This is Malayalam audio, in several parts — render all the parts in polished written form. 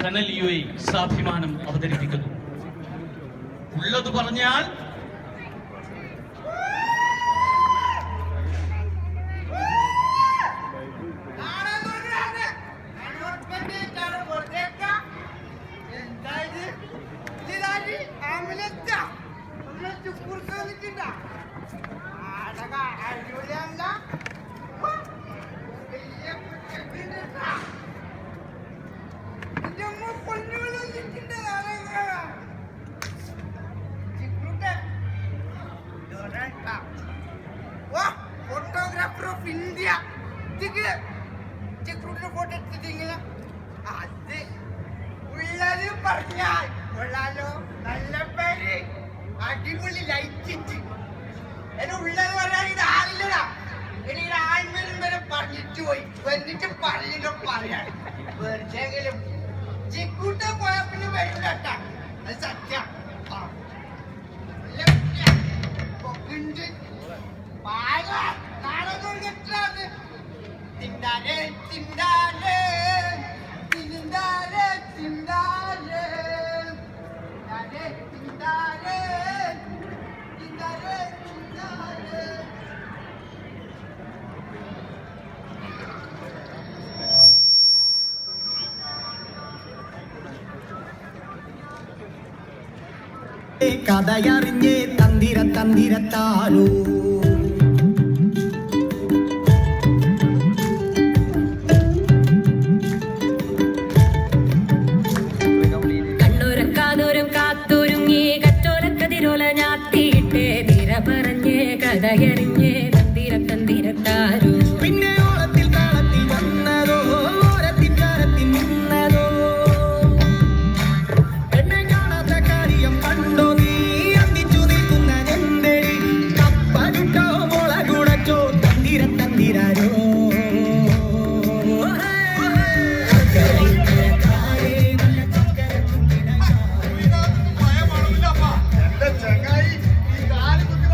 കനൽ UAE സാഭിമാനം അവതരിപ്പിക്കുന്നു. ഉള്ളത് പറഞ്ഞാൽ ഫോട്ടോഗ്രാഫർ ഓഫ് ഇന്ത്യ ഫോട്ടോ എടുത്തിട്ടിങ്ങനെ അത് ഉള്ളത് പറഞ്ഞാൽ കൊള്ളാലോ. നല്ല പേര്, അടിപൊളി ലൈറ്റ് ഇട്ട് എന്നെ ഉള്ളത് പറയാൻ ഇത് ആളില്ലടാ. എനിക്ക് ആൺമേലും വരെ പറഞ്ഞിട്ട് പോയി എന്നിട്ട് പറഞ്ഞിട്ട് പറയാൻ വെറുതെങ്കിലും ചിക്കൂട്ട പോയാ പിന്നെ വരില്ല കേട്ടാ. അത് സത്യം. തിണ്ടാരെ തിണ്ടാരെ തിണ്ടാരെ തിണ്ടാരെ തിണ്ടാരെ തിണ്ടാരെ തിണ്ടാരെ തിണ്ടാരെ. കഥയറിഞ്ഞേ തന്തിര തന്തിരത്താലോ കഥയറിഞ്ഞേ തന്തിര തന്തിരത്താരോ. പിന്നെ ഓളത്തിൽ താളത്തിൽ വന്നതോ ഓരത്തിൽ കാലത്തിൽ നിന്നതോ എന്നെ കാണാത്ത കാര്യം കണ്ടോ നീ അന്തിച്ചു നിൽക്കുന്ന എന്തേടി കപ്പകിട്ടോ മുളകുടച്ചോ തന്തിര തന്തിരാരോ. ചങ്ങായി ഈ കാല് കുത്തി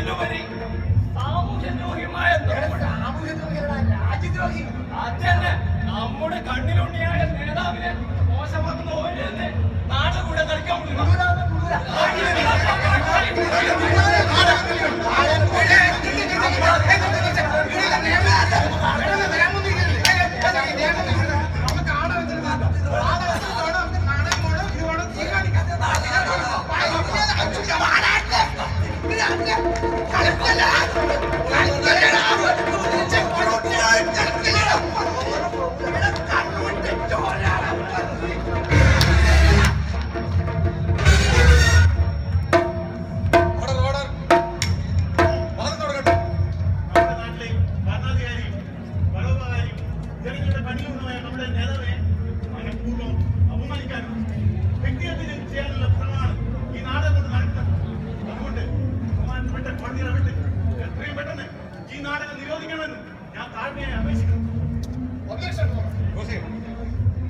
അതിലുപരി സാമൂഹ്യദ്രോഹിയുമായ രാജ്യദ്രോഹി അതന്നെ നമ്മുടെ കണ്ണിലുണ്ണിയായ നേതാവിനെ മോശമാക്കുന്ന ഓരോന്ന് നാട് കൂടെ കളിക്കാൻ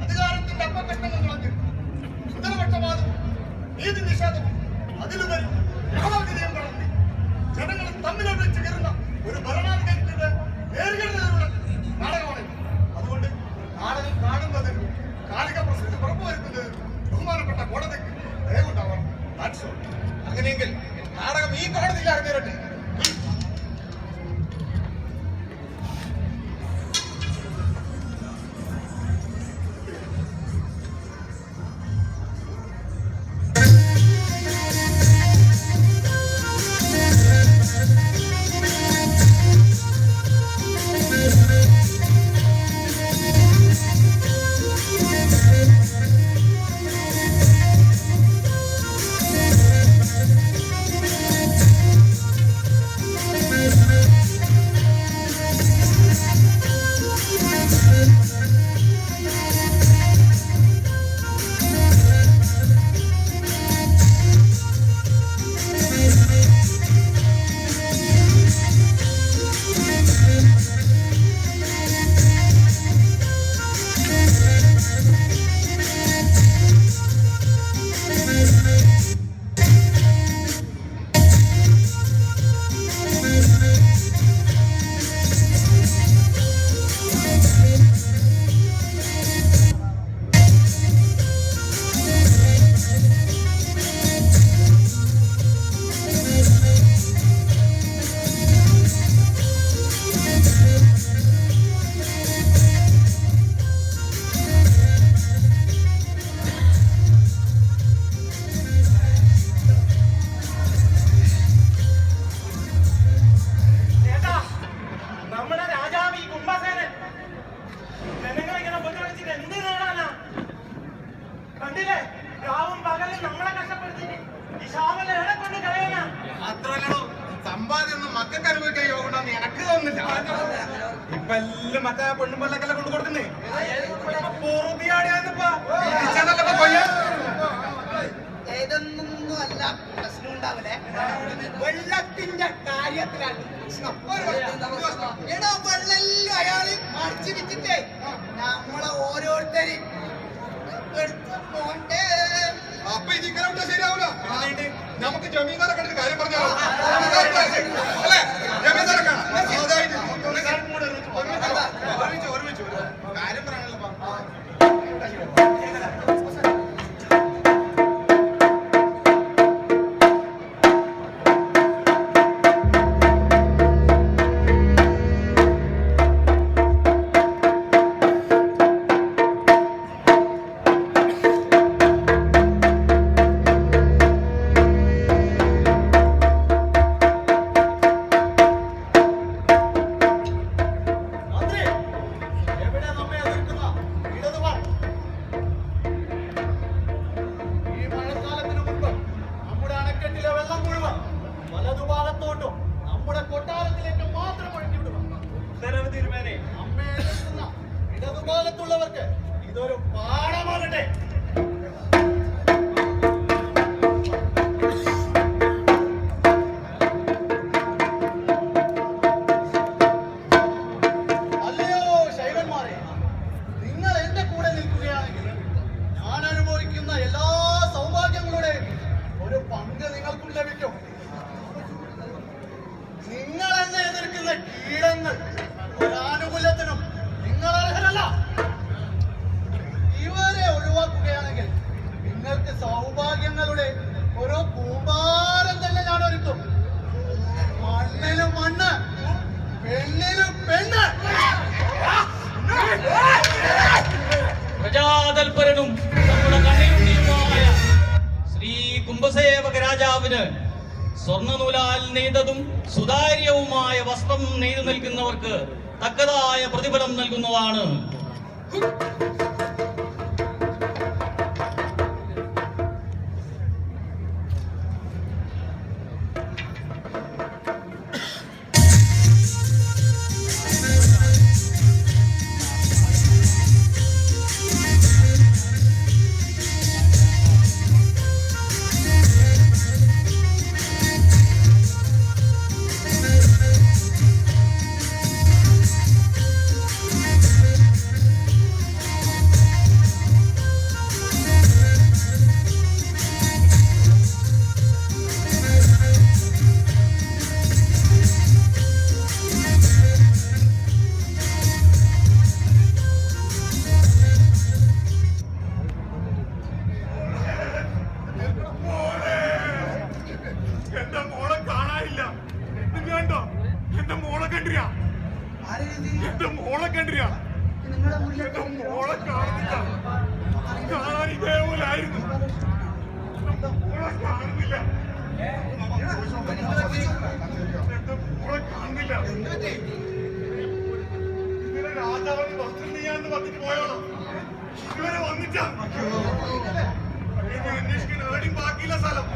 അധികാരത്തിന്റെ അപ്പക്കഷ്ടങ്ങൾ കളഞ്ഞ് സുതരപക്ഷപാതവും നീതി നിഷേധവും അതിലുപരി യാഥാർത്ഥ്യം കളഞ്ഞ് ജനങ്ങൾ തമ്മിലൊഴിച്ച് കയറുന്ന ഒരു ഭരണാധികാരിയുടെ നേരിടുന്നതിനുള്ള നാടകമാണ്. അതുകൊണ്ട് നാടകം കാണുന്നതിന് കാലിക പ്രസക്തി ഉറപ്പുവരുത്തുന്നതിന് ബഹുമാനപ്പെട്ട കോടതിക്ക് ദയവുണ്ടാവണം. അങ്ങനെയെങ്കിൽ നാടകം ഈ കോടതിയിൽ അറിഞ്ഞിരട്ടെ. സമ്പാദ്യം മക്കൾക്ക് അനുഭവിക്കാൻ യോഗ എനക്ക് തോന്നുന്നില്ല. ഇപ്പൊ എല്ലാം മറ്റേ പെണ്ണും പെണ്ണൊക്കെ കൊണ്ട് കൊടുക്കുന്നേ ഇതൊന്നും അല്ല പ്രശ്നം ഉണ്ടാവില്ലേ. വെള്ളത്തിന്റെ കാര്യത്തിലാണ് പ്രശ്നം. എടോ വെള്ളെല്ലാം അയാള് മറിച്ചു വിറ്റിട്ടേ നമ്മളെ ഓരോരുത്തരും എടുത്ത് പോണ്ടേ. അപ്പൊ ഇതിങ്ങനെ ശരിയാവൂല. നമുക്ക് ജമീന്ദാരെ കണ്ടിട്ട് കാര്യം പറഞ്ഞാലോ അല്ലേ? ജമീന്ദാരൊക്കെയാണ് ഒരുമിച്ച് കാര്യം പറയാനല്ലോ. ഇടതുഭാഗത്തുള്ളവർക്ക് ഇതൊരു പാഠമാകട്ടെ. അല്ലയോ ശൈവന്മാരെ, നിങ്ങൾ എന്റെ കൂടെ നിൽക്കുകയാണെങ്കിൽ ഞാൻ അനുഭവിക്കുന്ന എല്ലാ സൗഭാഗ്യങ്ങളുടെയും ഒരു പങ്ക് നിങ്ങൾക്കും ലഭിക്കും. കുംഭസേവക രാജാവിന് സ്വർണ്ണനൂലാൽ നെയ്തതും സുതാര്യവുമായ വസ്ത്രം നെയ്തു നൽകുന്നവർക്ക് തക്കതായ പ്രതിഫലം നൽകുന്നതാണ്. എന്റെ മോളെ കാണാനില്ല. കണ്ടോ? എന്റെ മോളെ കണ്ടിരാ. എന്റെ മോളെ കണ്ടിരാ. എന്റെ മോളെ കാണുന്നില്ല. കാണാൻ ഇതേപോലെ ആയിരുന്നു. എന്റെ മോളെ കാണുന്നില്ല. എന്റെ മോളെ കാണുന്നില്ല. ഇന്നലെ രാജാവിന് വസ്ത്രം ചെയ്യാന്ന് പറഞ്ഞിട്ട് പോയോളൂ. ഇതുവരെ വന്നിട്ടാ. അന്വേഷിക്കുന്ന എവിടെയും ബാക്കിയില്ല സ്ഥലം.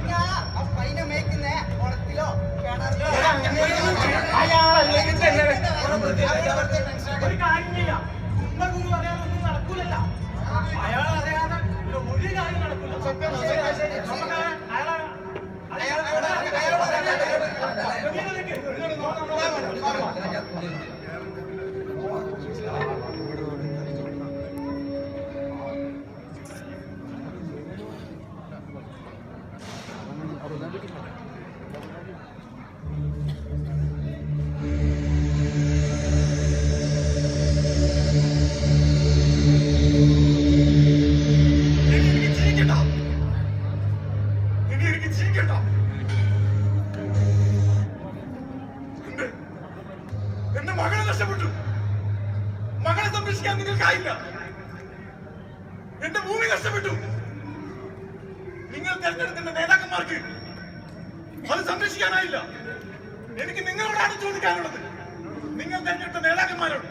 ഒരു കാര്യം ചെയ്യാം. ഉമ്മ പറയാനൊന്നും നടക്കൂലല്ല. അയാൾ അറിയാതെ ഒരു കാര്യം നടക്കൂല. നമുക്ക് എന്റെ മകളെ നഷ്ടപ്പെട്ടു. മകളെ സംരക്ഷിക്കാൻ നിങ്ങൾക്കായില്ല. എന്റെ ഭൂമി നഷ്ടപ്പെട്ടു. നിങ്ങൾ തെരഞ്ഞെടുക്കുന്ന നേതാക്കന്മാർക്ക് അത് സംരക്ഷിക്കാനായില്ല. എനിക്ക് നിങ്ങളോടാണ് ചോദിക്കാനുള്ളത്. നിങ്ങൾ തെരഞ്ഞെടുത്ത നേതാക്കന്മാരോട്.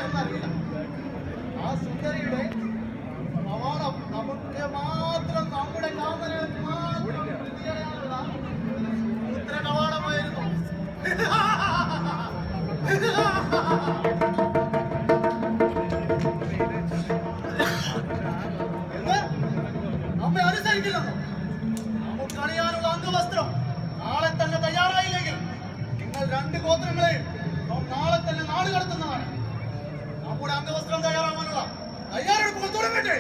എന്നറിയില്ല. ആ സുന്ദരിയുടെ കവാടം നമുക്ക് മാത്രം, നമ്മുടെ കാമനകൾക്ക് മാത്രം പ്രതിയാനുള്ള ഉത്തര കവാടമായിരുന്നു. എന്ന് നമ്മെ അനുസരിക്കില്ലെന്നോ? നമുക്ക് അണിയാനുള്ള അംഗവസ്ത്രം നാളെ തന്നെ തയ്യാറായില്ലെങ്കിൽ നിങ്ങൾ രണ്ട് ഗോത്രങ്ങളെയും നാളെ തന്നെ നാട് കടത്തുന്നതാണ്. നമ്മുടെ അംഗവസ്ത്രം തയ്യാറാവാനുള്ള തയ്യാറെടുപ്പുകൾ തുടങ്ങട്ടെ.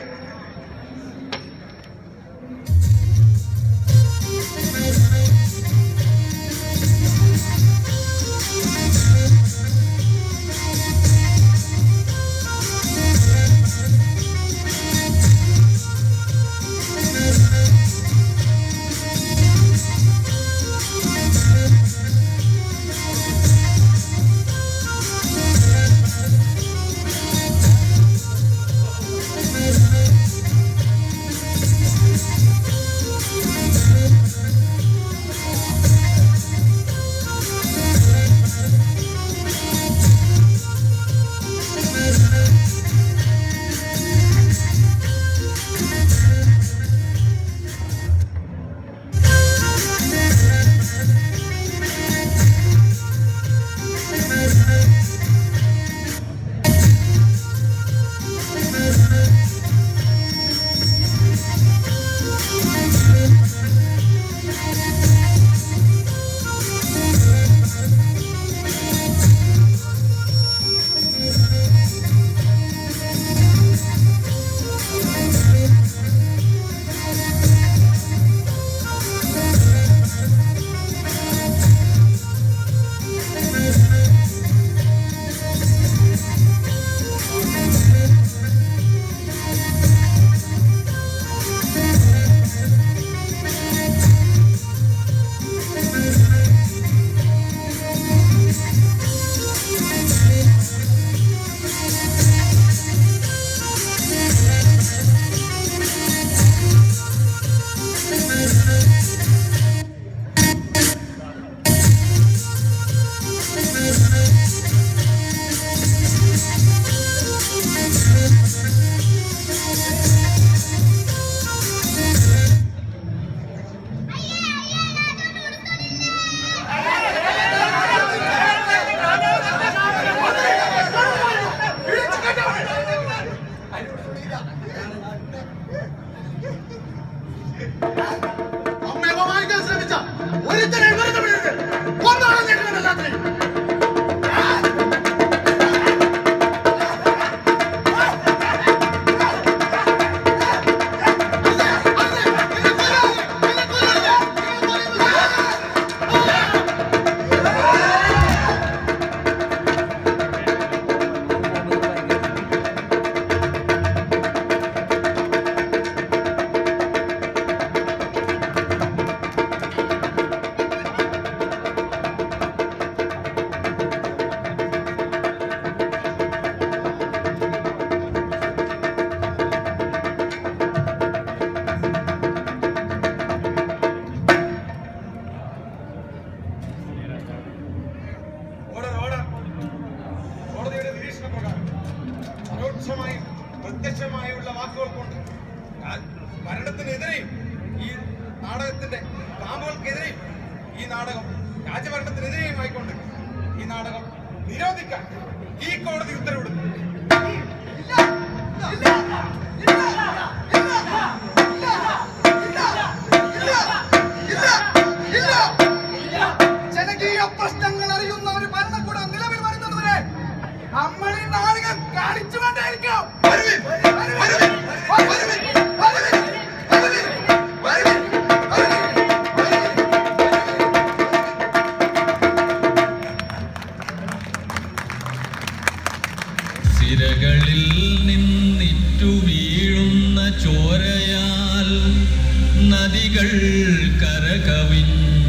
പാമ്പുകൾക്കെതിരെയും ഈ നാടകം രാജഭരണത്തിനെതിരെയുമായിക്കൊണ്ട് ഈ നാടകം നിരോധിക്കാൻ ഈ കോടതി ഉത്തരവിടുന്നു. ജനകീയ പ്രശ്നങ്ങൾ അറിയുന്ന ഒരു ഭരണകൂടം നിലവിൽ വരുന്നതുവരെ നമ്മൾ ഈ നാടകം കാണിച്ചു കൊണ്ടേയിരിക്കും. സിരകളിൽ നിന്നിറ്റു വീഴുന്ന ചോരയാൽ നദികൾ കരകവിഞ്ഞു